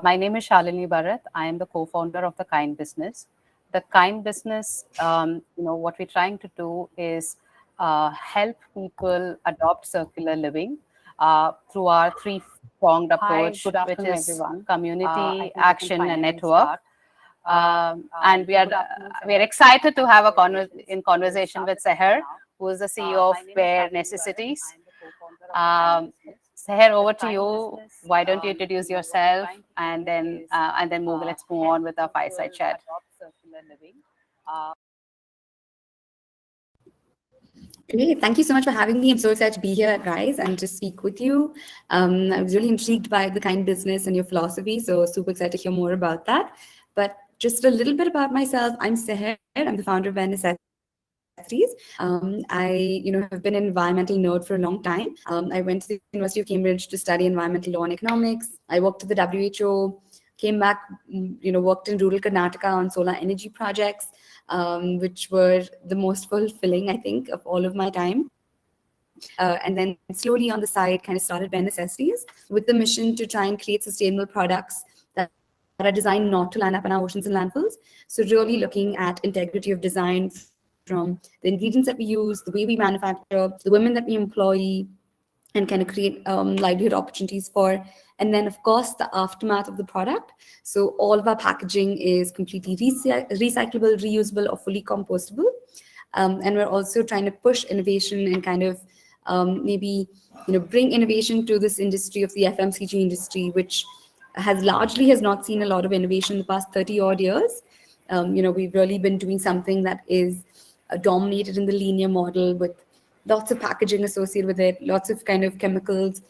My name is Shalini Bharat. I am the co-founder of the Kind Business. The Kind Business, what we're trying to do is help people adopt circular living through our three-pronged approach, Good which afternoon, is everyone. community, I think we action, can and finally network. start. And we are excited to have a conversation with Sahar, who is the CEO of Bare Necessities. Sahar, over to you. Why don't you introduce yourself, and then let's move on with our fireside chat. Great. Thank you so much for having me. I'm so excited to be here, guys, and just speak with you. I was really intrigued by the Kind Business and your philosophy, so super excited to hear more about that. But just a little bit about myself. I'm Sahar. I'm the founder of Bare Necessities. I, have been an environmental nerd for a long time. I went to the University of Cambridge to study environmental law and economics. I worked at the WHO, came back, worked in rural Karnataka on solar energy projects, which were the most fulfilling, I think, of all of my time. And then slowly on the side, kind of started Bare Necessities with the mission to try and create sustainable products that are designed not to land up in our oceans and landfills. So really looking at integrity of design from the ingredients that we use, the way we manufacture, the women that we employ, and kind of create livelihood opportunities for. And then, of course, the aftermath of the product. So all of our packaging is completely recyclable, reusable, or fully compostable. And we're also trying to push innovation and kind of bring innovation to this industry of the FMCG industry, which has not seen a lot of innovation in the past 30 odd years. We've really been doing something that is dominated in the linear model with lots of packaging associated with it, lots of kind of chemicals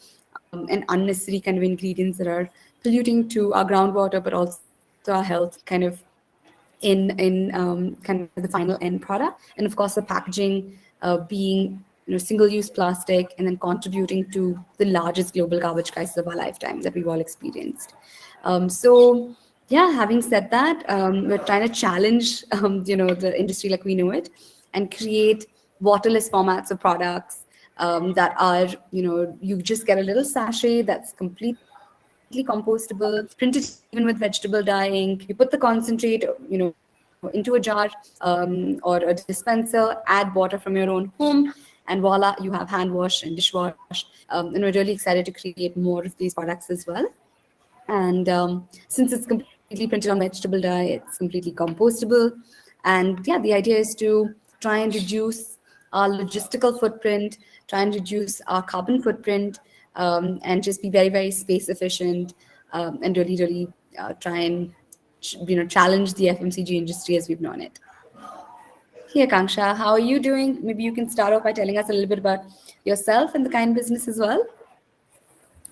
and unnecessary kind of ingredients that are polluting to our groundwater, but also our health kind of in kind of the final end product. And of course, the packaging being single-use plastic and then contributing to the largest global garbage crisis of our lifetime that we've all experienced. So yeah, having said that, we're trying to challenge, the industry like we know it and create waterless formats of products that are, you just get a little sachet that's completely compostable, printed even with vegetable dyeing. You put the concentrate, into a jar or a dispenser, add water from your own home, and voila, you have hand wash and dishwash. And we're really excited to create more of these products as well. And since it's completely printed on vegetable dye, it's completely compostable. And yeah, the idea is to try and reduce our logistical footprint, try and reduce our carbon footprint, and just be very, very space efficient, and really, really try and challenge the FMCG industry as we've known it. Hey, Akanksha, how are you doing? Maybe you can start off by telling us a little bit about yourself and the Kind Business as well.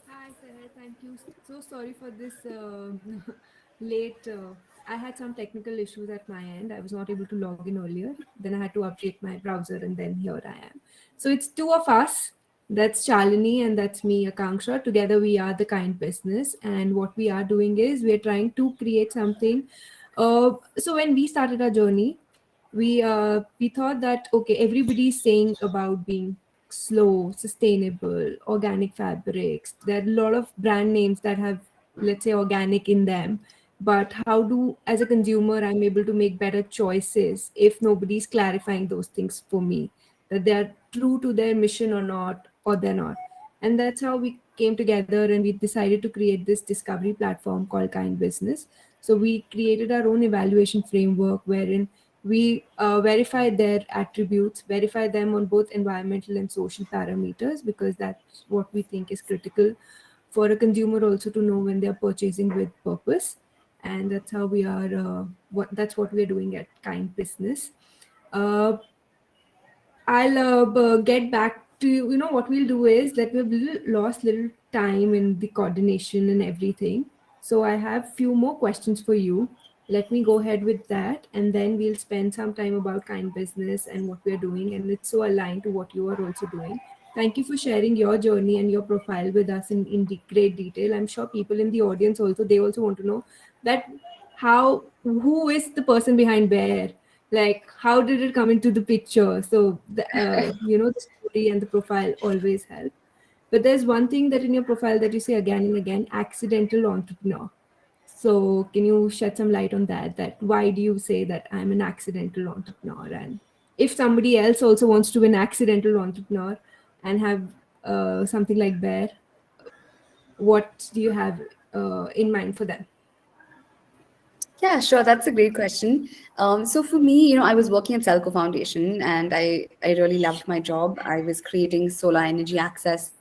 Hi, Sahar. Thank you. So sorry for this late. I had some technical issues at my end. I was not able to log in earlier. Then I had to update my browser, and then here I am. So it's two of us. That's Shalini and that's me, Akanksha. Together we are the Kind Business. And what we are doing is we're trying to create something. So when we started our journey, we thought that, okay, everybody's saying about being slow, sustainable, organic fabrics. There are a lot of brand names that have, let's say, organic in them. But how do, as a consumer, I'm able to make better choices if nobody's clarifying those things for me, that they are true to their mission or not, or they're not. And that's how we came together and we decided to create this discovery platform called Kind Business. So we created our own evaluation framework wherein we verify their attributes, verify them on both environmental and social parameters, because that's what we think is critical for a consumer also to know when they're purchasing with purpose. And that's how we are, that's what we're doing at Kind Business. I'll get back to you. What we'll do is that we've lost little time in the coordination and everything. So I have few more questions for you. Let me go ahead with that, and then we'll spend some time about Kind Business and what we're doing. And it's so aligned to what you are also doing. Thank you for sharing your journey and your profile with us in great detail. I'm sure people in the audience also, they also want to know that who is the person behind Bare? Like, how did it come into the picture? So, the story and the profile always help. But there's one thing that in your profile that you say again and again, accidental entrepreneur. So can you shed some light on that? That why do you say that I'm an accidental entrepreneur? And if somebody else also wants to be an accidental entrepreneur and have something like Bare, what do you have in mind for them? Yeah, sure. That's a great question. So for me, I was working at SELCO Foundation, and I really loved my job. I was creating solar energy access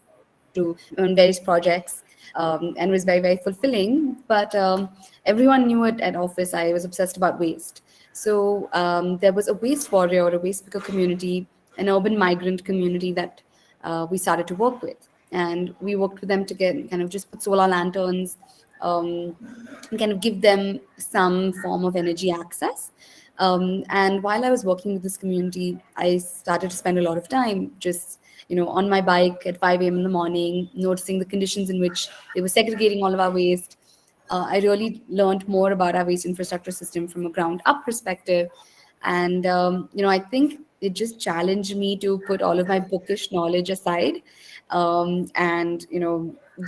to various projects, and it was very, very fulfilling. But everyone knew it at office. I was obsessed about waste. So there was a waste warrior or a waste picker community, an urban migrant community that we started to work with. And we worked with them to get kind of just put solar lanterns, um, and kind of give them some form of energy access. And while I was working with this community, I started to spend a lot of time just, on my bike at 5 a.m. in the morning, noticing the conditions in which they were segregating all of our waste. I really learned more about our waste infrastructure system from a ground up perspective. And, I think it just challenged me to put all of my bookish knowledge aside, and,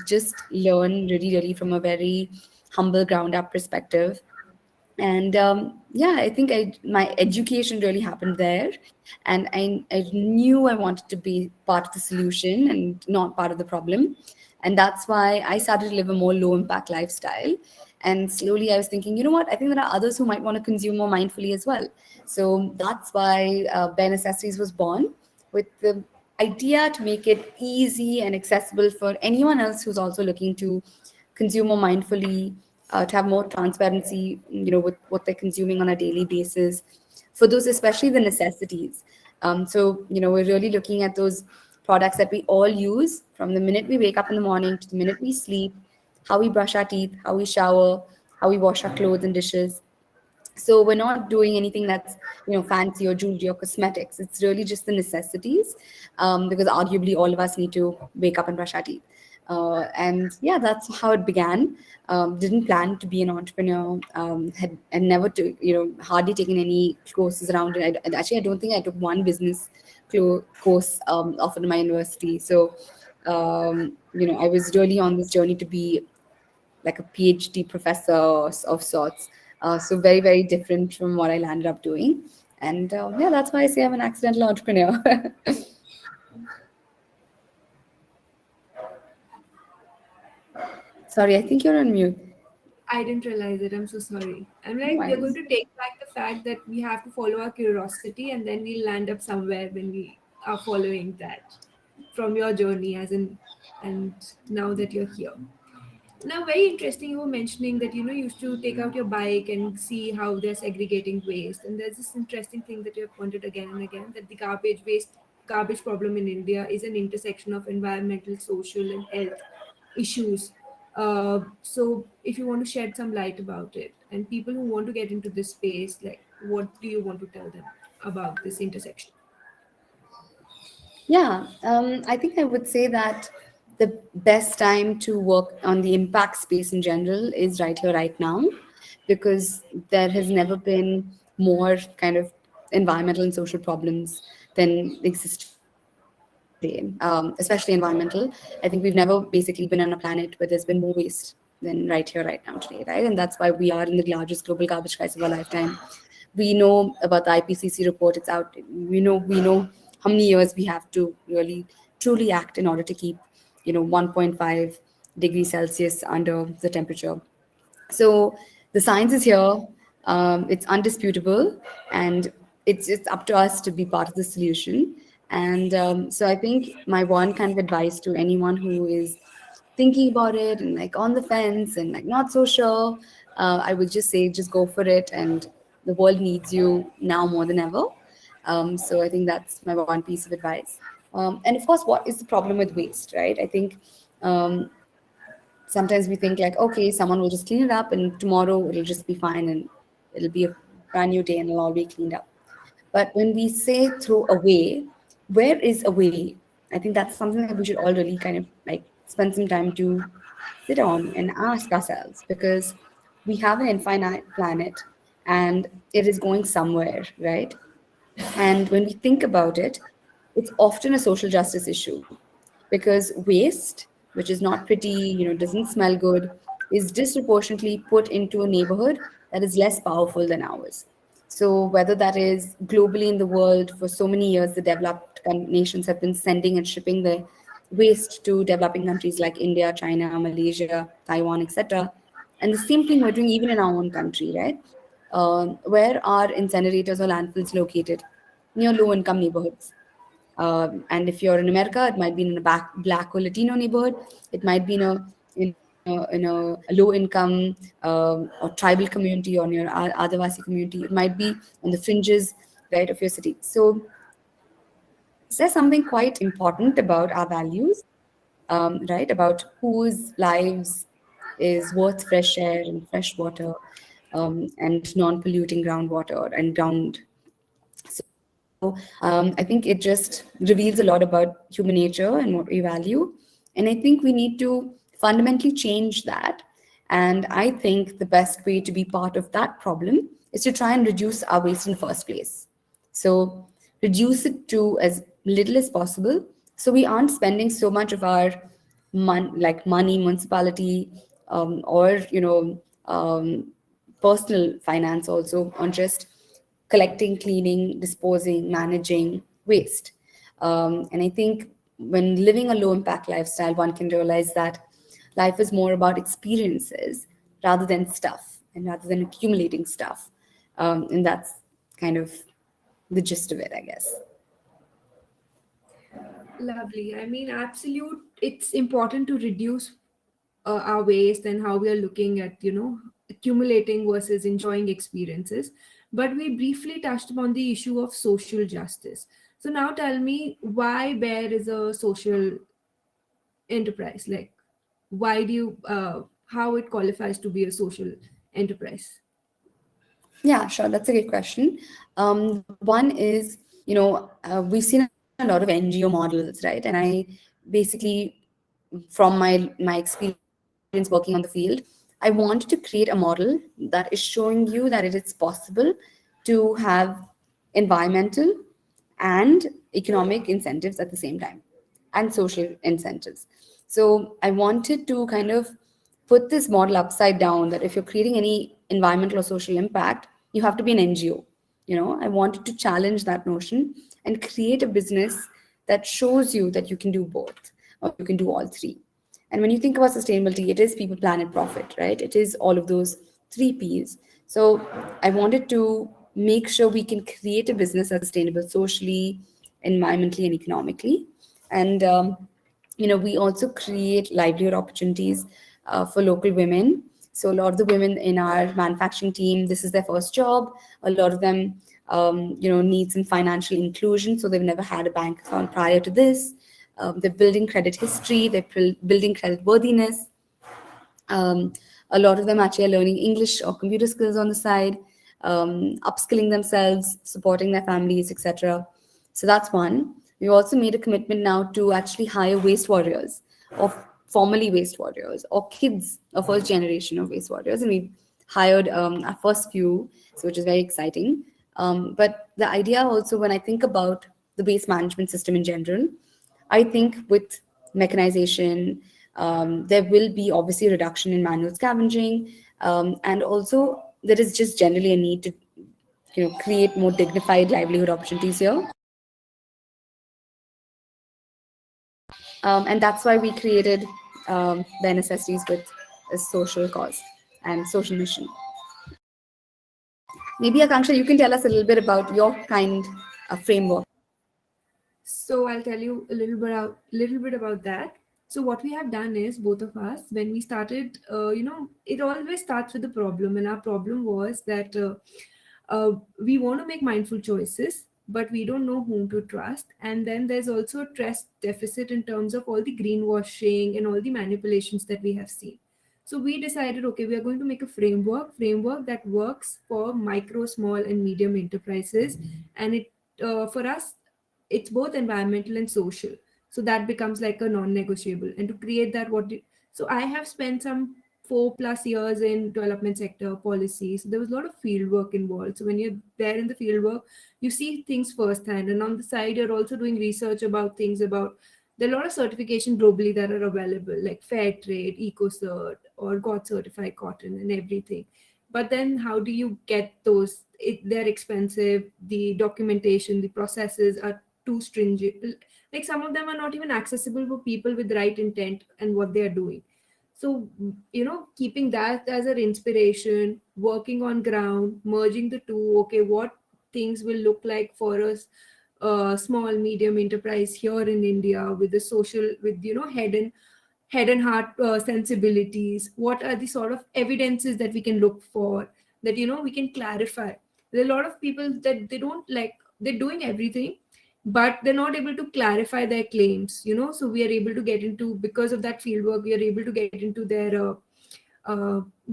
just learn really, really from a very humble ground up perspective. And yeah, I think my education really happened there, and I knew I wanted to be part of the solution and not part of the problem. And that's why I started to live a more low impact lifestyle. And slowly I was thinking, you know what, I think there are others who might want to consume more mindfully as well. So that's why Bare Necessities was born, with the idea to make it easy and accessible for anyone else who's also looking to consume more mindfully, to have more transparency, with what they're consuming on a daily basis. For those, especially the necessities. So, we're really looking at those products that we all use from the minute we wake up in the morning to the minute we sleep, how we brush our teeth, how we shower, how we wash our clothes and dishes. So we're not doing anything that's fancy or jewelry or cosmetics. It's really just the necessities, because arguably all of us need to wake up and brush our teeth. And yeah, that's how it began. Didn't plan to be an entrepreneur. Had never to hardly taken any courses around it. Actually, I don't think I took one business course offered in my university. So I was really on this journey to be like a PhD professor of sorts. So very, very different from what I landed up doing. And yeah, that's why I say I'm an accidental entrepreneur. Sorry, I think you're on mute. I didn't realize it. I'm so sorry. I'm No like, we're going worries. to take back the fact that we have to follow our curiosity and then we'll land up somewhere when we are following that from your journey, as in, and now that you're here. Now, very interesting, you were mentioning that you used to take out your bike and see how they're segregating waste. And there's this interesting thing that you have pointed again and again, that the garbage problem in India is an intersection of environmental, social, and health issues. So, if you want to shed some light about it, and people who want to get into this space, like, what do you want to tell them about this intersection? Yeah, I think I would say that the best time to work on the impact space in general is right here, right now, because there has never been more kind of environmental and social problems than exist today, especially environmental. I think we've never basically been on a planet where there's been more waste than right here, right now today, right? And that's why we are in the largest global garbage crisis of our lifetime. We know about the IPCC report; it's out. We know how many years we have to really truly act in order to keep 1.5 degrees Celsius under the temperature. So the science is here. It's undisputable, and it's up to us to be part of the solution. And so I think my one kind of advice to anyone who is thinking about it and like on the fence and like not so sure, I would just say just go for it. And the world needs you now more than ever. So I think that's my one piece of advice. And of course, what is the problem with waste, right? I think um, sometimes we think like, okay, someone will just clean it up and tomorrow it'll just be fine and it'll be a brand new day and it'll all be cleaned up. But when we say throw away, where is away? I think that's something that we should all really kind of like spend some time to sit on and ask ourselves, because we have an infinite planet and it is going somewhere, right? And when we think about it, it's often a social justice issue, because waste, which is not pretty, doesn't smell good, is disproportionately put into a neighborhood that is less powerful than ours. So whether that is globally in the world, for so many years, the developed nations have been sending and shipping their waste to developing countries like India, China, Malaysia, Taiwan, etc. And the same thing we're doing even in our own country, right? Where are incinerators or landfills located? Near low-income neighborhoods. And if you're in America, it might be in a black or Latino neighborhood. It might be in a low income or tribal community or near Adivasi community. It might be on the fringes, right, of your city. So it says something quite important about our values, right? About whose lives is worth fresh air and fresh water, and non-polluting groundwater and ground. So I think it just reveals a lot about human nature and what we value. And I think we need to fundamentally change that. And I think the best way to be part of that problem is to try and reduce our waste in the first place. So reduce it to as little as possible. So we aren't spending so much of our like money, municipality, or personal finance also on just collecting, cleaning, disposing, managing waste. And I think when living a low impact lifestyle, one can realize that life is more about experiences rather than stuff and rather than accumulating stuff. And that's kind of the gist of it, I guess. Lovely. I mean, absolute. It's important to reduce our waste and how we are looking at, accumulating versus enjoying experiences. But we briefly touched upon the issue of social justice. So now tell me why Bear is a social enterprise. Like, why do you, how it qualifies to be a social enterprise? Yeah, sure. That's a great question. One is, we've seen a lot of NGO models, right? And I basically, from my experience working on the field, I wanted to create a model that is showing you that it is possible to have environmental and economic incentives at the same time, and social incentives. So I wanted to kind of put this model upside down, that if you're creating any environmental or social impact, you have to be an NGO. I wanted to challenge that notion and create a business that shows you that you can do both, or you can do all three. And when you think about sustainability, it is people, planet, profit, right? It is all of those three P's. So I wanted to make sure we can create a business that's sustainable socially, environmentally, and economically. And we also create livelihood opportunities for local women. So a lot of the women in our manufacturing team, this is their first job. A lot of them, need some financial inclusion, so they've never had a bank account prior to this. They're building credit history, they're building credit worthiness. Um, a lot of them actually are learning English or computer skills on the side, upskilling themselves, supporting their families, etc. So that's one. We also made a commitment now to actually hire waste warriors, or formerly waste warriors, or kids of first generation of waste warriors. And we hired our first few, so which is very exciting. But the idea also, when I think about the waste management system in general, I think with mechanization, there will be obviously a reduction in manual scavenging, and also there is just generally a need to, create more dignified livelihood opportunities here. And that's why we created Bare Necessities with a social cause and social mission. Maybe Akanksha, you can tell us a little bit about your kind of framework. So I'll tell you a little bit about that. So what we have done is, both of us, when we started, it always starts with the problem, and our problem was that we want to make mindful choices, but we don't know whom to trust. And then there's also a trust deficit in terms of all the greenwashing and all the manipulations that we have seen. So we decided, okay, we are going to make a framework that works for micro, small, and medium enterprises, and it for us it's both environmental and social, so that becomes like a non-negotiable. And to create that, so I have spent some 4+ years in development sector policy, so there was a lot of field work involved. So when you're there in the field work, you see things firsthand, and on the side you're also doing research about things. About there are a lot of certification globally that are available, like fair trade, ecocert, or God certified cotton and everything. But then how do you get those? They're expensive. The documentation, the processes are too stringent. Like some of them are not even accessible for people with the right intent and what they are doing. So, keeping that as an inspiration, working on ground, merging the two. Okay, what things will look like for us, small, medium enterprise here in India with the social, with head and heart sensibilities. What are the sort of evidences that we can look for, that we can clarify? There are a lot of people that they don't like, they're doing everything, but they're not able to clarify their claims. So we are able to get into, because of that fieldwork, we are able to get into their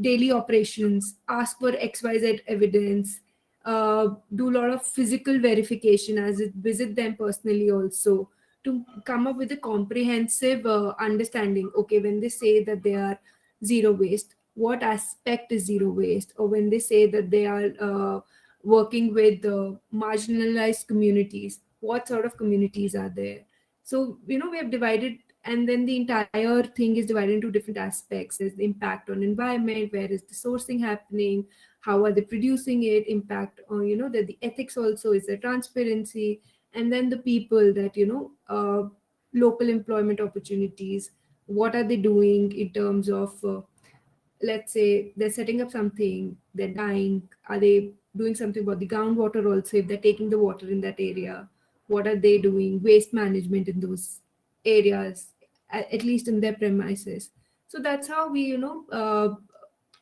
daily operations, ask for XYZ evidence, do a lot of physical verification, as it visit them personally also, to come up with a comprehensive understanding. Okay, when they say that they are zero waste, what aspect is zero waste? Or when they say that they are working with marginalized communities, what sort of communities are there? So we have divided, and then the entire thing is divided into different aspects. There's the impact on environment, where is the sourcing happening, how are they producing it, impact on the ethics, also is the transparency, and then the people, that local employment opportunities, what are they doing in terms of let's say they're setting up something, they're dying, are they doing something about the groundwater also, if they're taking the water in that area, what are they doing, waste management in those areas, at least in their premises. So that's how we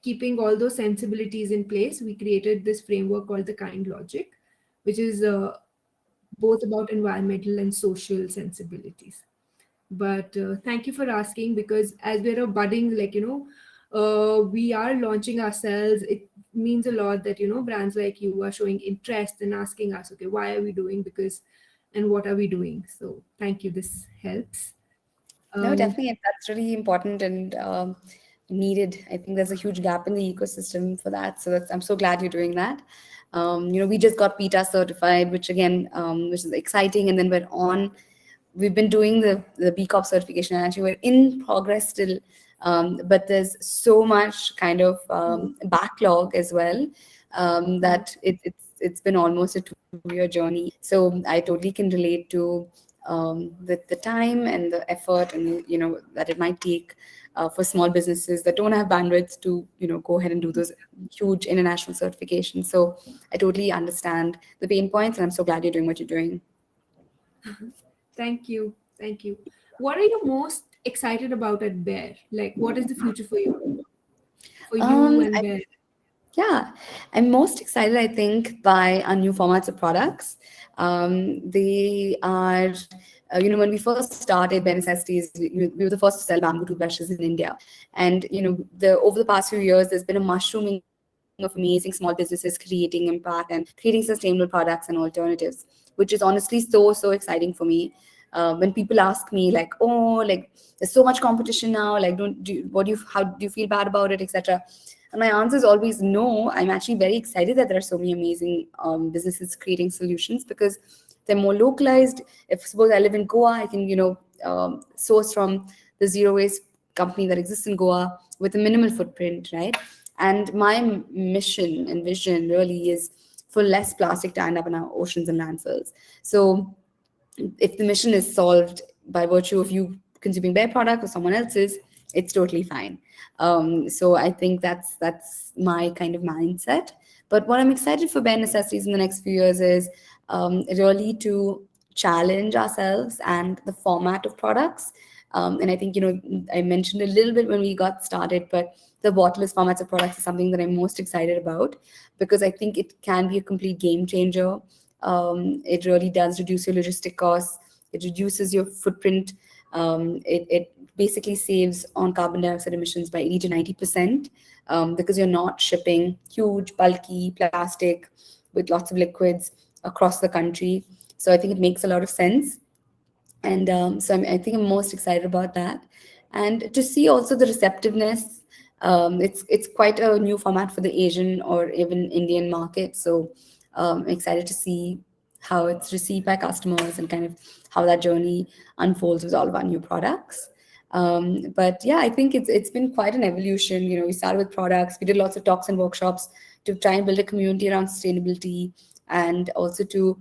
keeping all those sensibilities in place, we created this framework called the kind logic, which is both about environmental and social sensibilities. But thank you for asking, because as we're a budding, we are launching ourselves. It means a lot that brands like you are showing interest and asking us, okay, why are we doing, because and what are we doing? So thank you, this helps. No, um, definitely. That's really important and needed. I think there's a huge gap in the ecosystem for that. So I'm so glad you're doing that. We just got PETA certified, which again, which is exciting. And then we've been doing the B Corp certification, and actually we're in progress still. But there's so much kind of backlog as well, that it's been almost a 2-year journey. So I totally can relate to the time and the effort, and that it might take for small businesses that don't have bandwidth to go ahead and do those huge international certifications. So I totally understand the pain points, and I'm so glad you're doing what you're doing. Thank you. Thank you. What are you most excited about at Bear? Like, what is the future for you? For you Um, and I, Bear? yeah, I'm most excited, I think, by our new formats of products. They are, when we first started Bare Necessities, we were the first to sell bamboo toothbrushes in India. And, over the past few years, there's been a mushrooming of amazing small businesses creating impact and creating sustainable products and alternatives, which is honestly so exciting for me. When people ask me like, oh, like there's so much competition now, like how do you feel bad about it, etc. And my answer is always no. I'm actually very excited that there are so many amazing businesses creating solutions, because they're more localized. If suppose I live in Goa, I can source from the zero waste company that exists in Goa with a minimal footprint, right? And my mission and vision really is for less plastic to end up in our oceans and landfills. So if the mission is solved by virtue of you consuming their product or someone else's, it's totally fine. So I think that's my kind of mindset. But what I'm excited for Bare Necessities in the next few years is really to challenge ourselves and the format of products. And I think, I mentioned a little bit when we got started, but the bottleless formats of products is something that I'm most excited about, because I think it can be a complete game changer. It really does reduce your logistic costs. It reduces your footprint. It basically saves on carbon dioxide emissions by 80 to 90%, because you're not shipping huge, bulky plastic with lots of liquids across the country. So I think it makes a lot of sense. And I think I'm most excited about that. And to see also the receptiveness. It's quite a new format for the Asian or even Indian market. So excited to see how it's received by customers and kind of how that journey unfolds with all of our new products. But yeah, I think it's been quite an evolution. We started with products. We did lots of talks and workshops to try and build a community around sustainability, and also to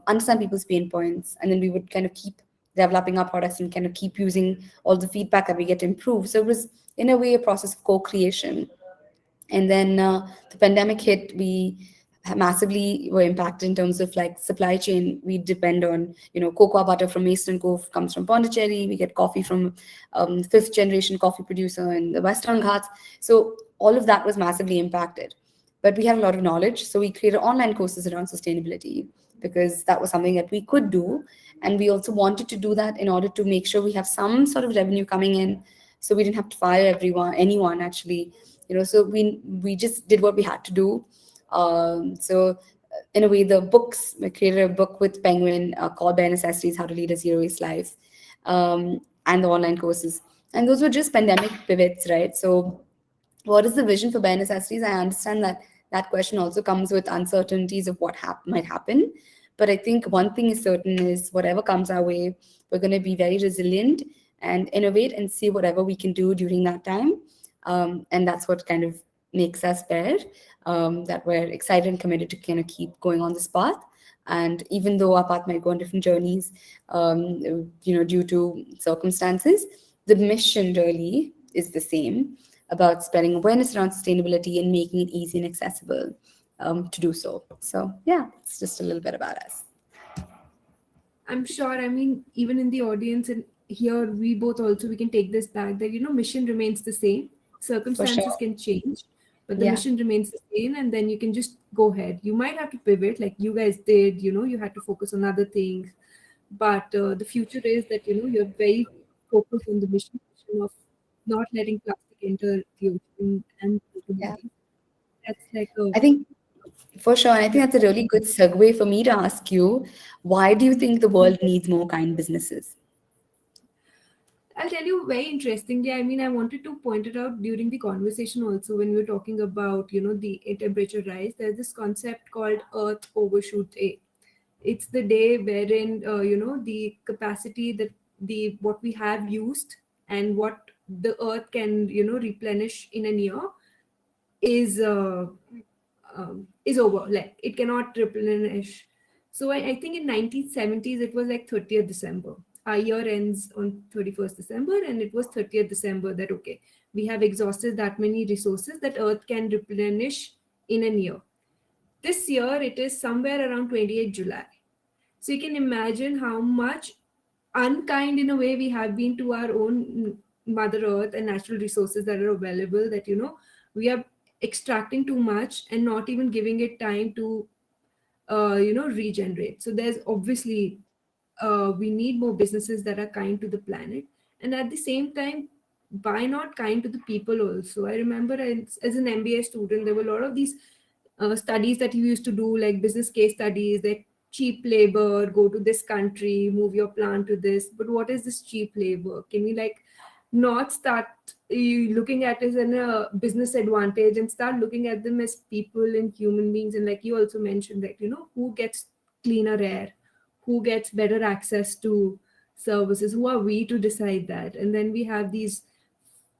understand people's pain points. And then we would kind of keep developing our products and kind of keep using all the feedback that we get to improve. So it was, in a way, a process of co-creation. And then the pandemic hit. We massively were impacted in terms of like supply chain. We depend on, cocoa butter from Mason Cove comes from Pondicherry. We get coffee from fifth generation coffee producer in the Western Ghats. So all of that was massively impacted. But we had a lot of knowledge, so we created online courses around sustainability because that was something that we could do, and we also wanted to do that in order to make sure we have some sort of revenue coming in, so we didn't have to fire anyone actually. So we just did what we had to do. So in a way, the books, we created a book with Penguin called Bare Necessities: How to Lead a Zero Waste Life, and the online courses. And those were just pandemic pivots, right? So what is the vision for Bare Necessities? I understand that that question also comes with uncertainties of what might happen. But I think one thing is certain is whatever comes our way, we're going to be very resilient and innovate and see whatever we can do during that time. And that's what kind of makes us Bare, that we're excited and committed to kind of keep going on this path. And even though our path might go on different journeys, due to circumstances, the mission really is the same, about spreading awareness around sustainability and making it easy and accessible to do so. So yeah, it's just a little bit about us. I'm sure, I mean, even in the audience and here, we both also, we can take this back that, mission remains the same. For Circumstances sure. can change, but the Yeah. mission remains the same. And then you can just go ahead. You might have to pivot like you guys did, you had to focus on other things. But the future is that, you're very focused on the mission of not letting plastic enter the ocean and Yeah. ultimately. That's like a, I think for sure. And I think yeah. that's a really good segue for me to ask you, why do you think the world needs more kind businesses? I'll tell you very interestingly. I mean, I wanted to point it out during the conversation also when we were talking about, the temperature rise. There's this concept called Earth Overshoot Day. It's the day wherein, the capacity that the what we have used and what the Earth can, replenish in a year is is over. Like it cannot replenish. So I think in 1970s it was like 30th December. Our year ends on 31st December, and it was 30th December that okay, we have exhausted that many resources that Earth can replenish in a year. This year it is somewhere around 28th July. So you can imagine how much unkind in a way we have been to our own Mother Earth and natural resources that are available, that we are extracting too much and not even giving it time to regenerate. So there's obviously we need more businesses that are kind to the planet, and at the same time, why not kind to the people also? I remember as an MBA student, there were a lot of these studies that you used to do, like business case studies, like cheap labor, go to this country, move your plant to this. But what is this cheap labor? Can we like not start looking at it as a business advantage and start looking at them as people and human beings? And like you also mentioned that, who gets cleaner air, who gets better access to services, who are we to decide that? And then we have these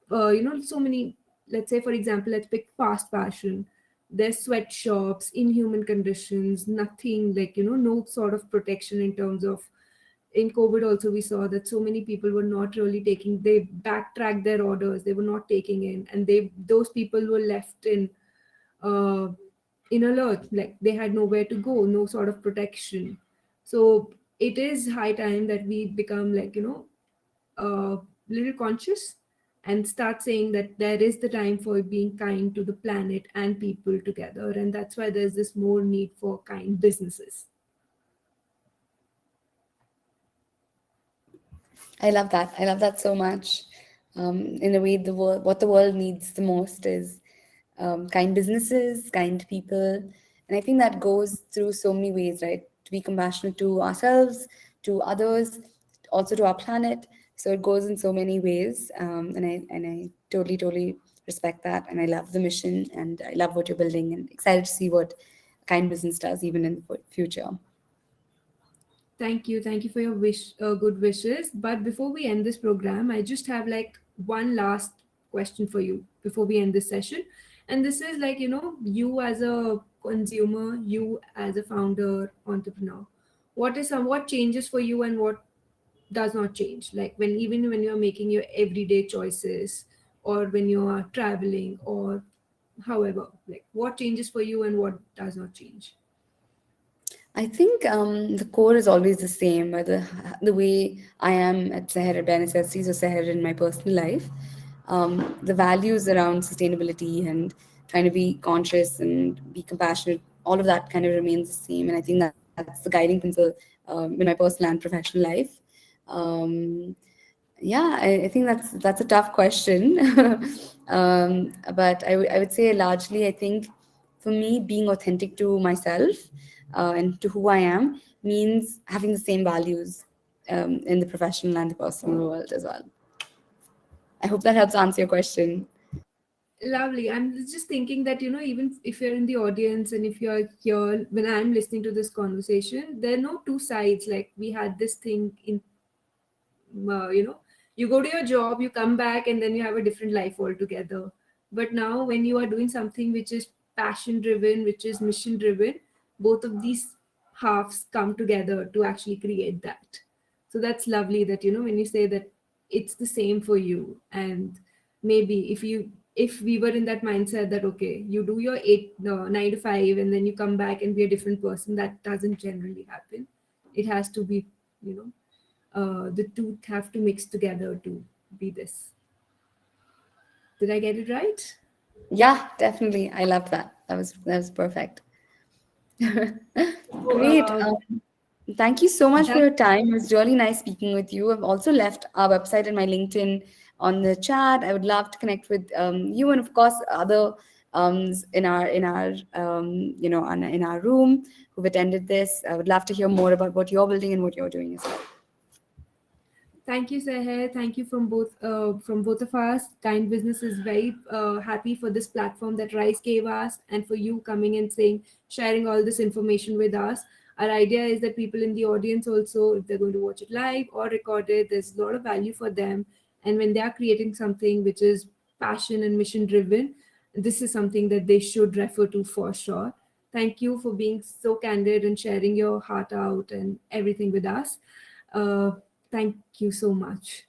so many, let's say for example, let's pick fast fashion. There's sweatshops, inhuman conditions, nothing like, no sort of protection in terms of, in COVID also we saw that so many people were not really taking, they backtracked their orders, they were not taking in, and those people were left uh in alert, like they had nowhere to go, no sort of protection. So it is high time that we become like, little conscious and start saying that there is the time for being kind to the planet and people together, and that's why there's this more need for kind businesses. I love that. I love that so much. In a way, what the world needs the most is kind businesses, kind people. And I think that goes through so many ways, right? To be compassionate to ourselves, to others, also to our planet. So it goes in so many ways. And I totally respect that. And I love the mission, and I love what you're building, and excited to see what kind business does even in the future. Thank you for your good wishes. But before we end this program, I just have like one last question for you before we end this session. And this is like, you as a consumer, you as a founder, entrepreneur, what changes for you and what does not change? Like even when you're making your everyday choices, or when you are traveling, or however, like what changes for you and what does not change? I think the core is always the same. The way I am at Sahar at Bare Necessities or Sahar in my personal life, the values around sustainability and trying to be conscious and be compassionate, all of that kind of remains the same. And I think that's the guiding principle in my personal and professional life. Um, yeah, I think that's a tough question. But I would say largely, I think for me, being authentic to myself and to who I am means having the same values in the professional and the personal world as well. I hope that helps answer your question. Lovely. I'm just thinking that, even if you're in the audience and if you're here, when I'm listening to this conversation, there are no two sides. Like we had this thing in, you go to your job, you come back, and then you have a different life altogether. But now, when you are doing something which is passion driven, which is mission driven, both of these halves come together to actually create that. So that's lovely that, when you say that it's the same for you. And maybe if we were in that mindset that, okay, you do your 9 to 5 and then you come back and be a different person, that doesn't generally happen. It has to be, you know the two have to mix together to be this. Did I get it right? Yeah, definitely. I love that. That was perfect. So, Great. Thank you so much for that your time. It was really nice speaking with you. I've also left our website and my LinkedIn on the chat. I would love to connect with you and of course other in our room who've attended this. I would love to hear more about what you're building and what you're doing as well. Thank you, Sahar. Thank you from both of us. Kind Business is very happy for this platform that Rise gave us, and for you coming and sharing all this information with us. Our idea is that people in the audience also, if they're going to watch it live or record it, there's a lot of value for them. And when they are creating something which is passion and mission driven, this is something that they should refer to for sure. Thank you for being so candid and sharing your heart out and everything with us. Uh, Thank you so much.